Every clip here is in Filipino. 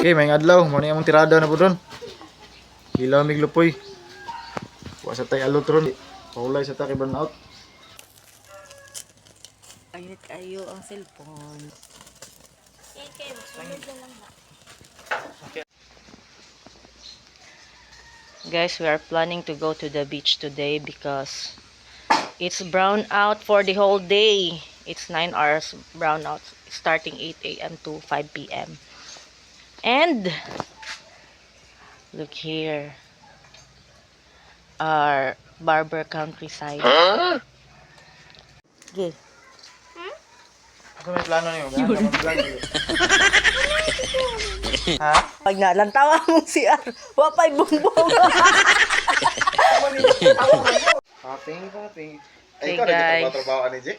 Okay, may adlaw. Muna yung tirada na po doon. Hilaw miglupoy. Huwag sa tayo alutron. Paulay sa tayo burnout. Ayun kayo ang cellphone. Guys, we are planning to go to the beach today because it's brown out for the whole day. It's 9 hours brown out starting 8 a.m. to 5 p.m. And look here. Our Barber countryside. Okay. Ano may plano niyo? Ha? Pag nalantawa mong siya, wapay bumbong. Pating. Hey, Ikaw, guys. nagtatrabaho ni Jay?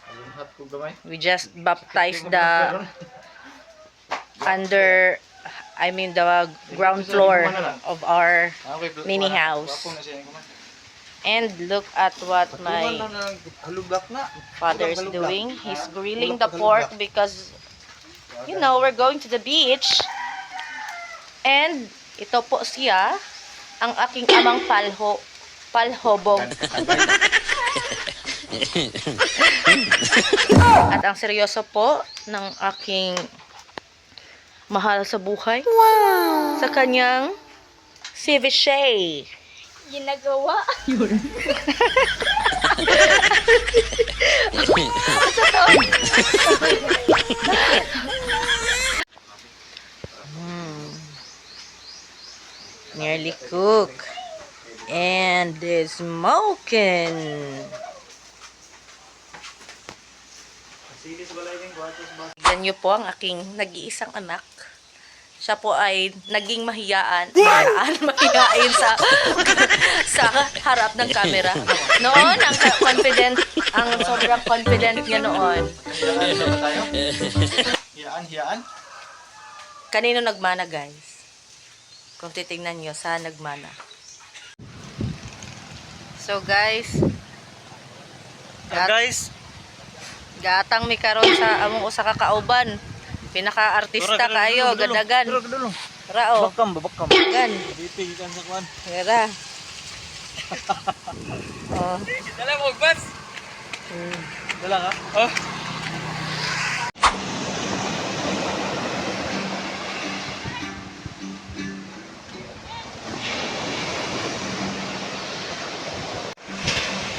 Alunhat ko gamay. We just baptized the ground floor of our mini house. And look at what my father is doing. He's grilling the pork because, you know, we're going to the beach. And ito po siya, ang aking amang palhobog. At ang seryoso po ng aking mahal sa buhay. Wow! Sa kanyang ceviche. Ginagawa. Yun. Nearly cooked. And it's smoking. Tignan niyo po ang aking nag-iisang anak. Siya po ay naging mahiyain sa harap ng camera. Noon, ang sobrang confident niya noon. Hiyaan? Kanino nagmana, guys? Kung titingnan niyo, saan nagmana? So, guys, gatang mi karon sa among usa ka kauban. Pinaka-artista kayo, gadagan. Rao. Babakam. Gan. Bitig kan sa kwan. Gara. Oh. Dala mo bas. Dala ka? Oh.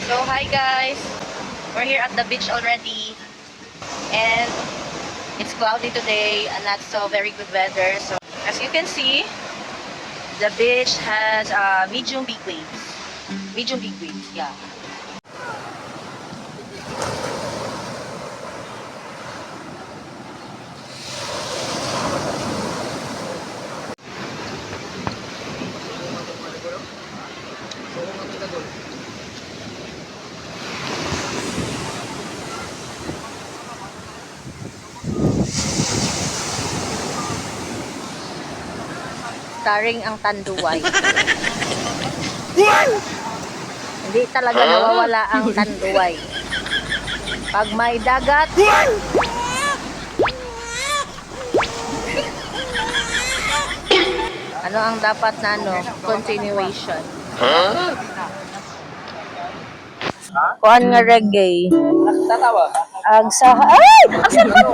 So, hi guys. We're here at the beach already. And it's cloudy today and not so very good weather. So, as you can see, the beach has medium big waves. Medium big waves, yeah. Starring ang Tanduay. Hindi talaga nawawala ang Tanduay. Pag may dagat, ano ang dapat na continuation? Kuan nga reggae. Ag sa ay! Ang sarap!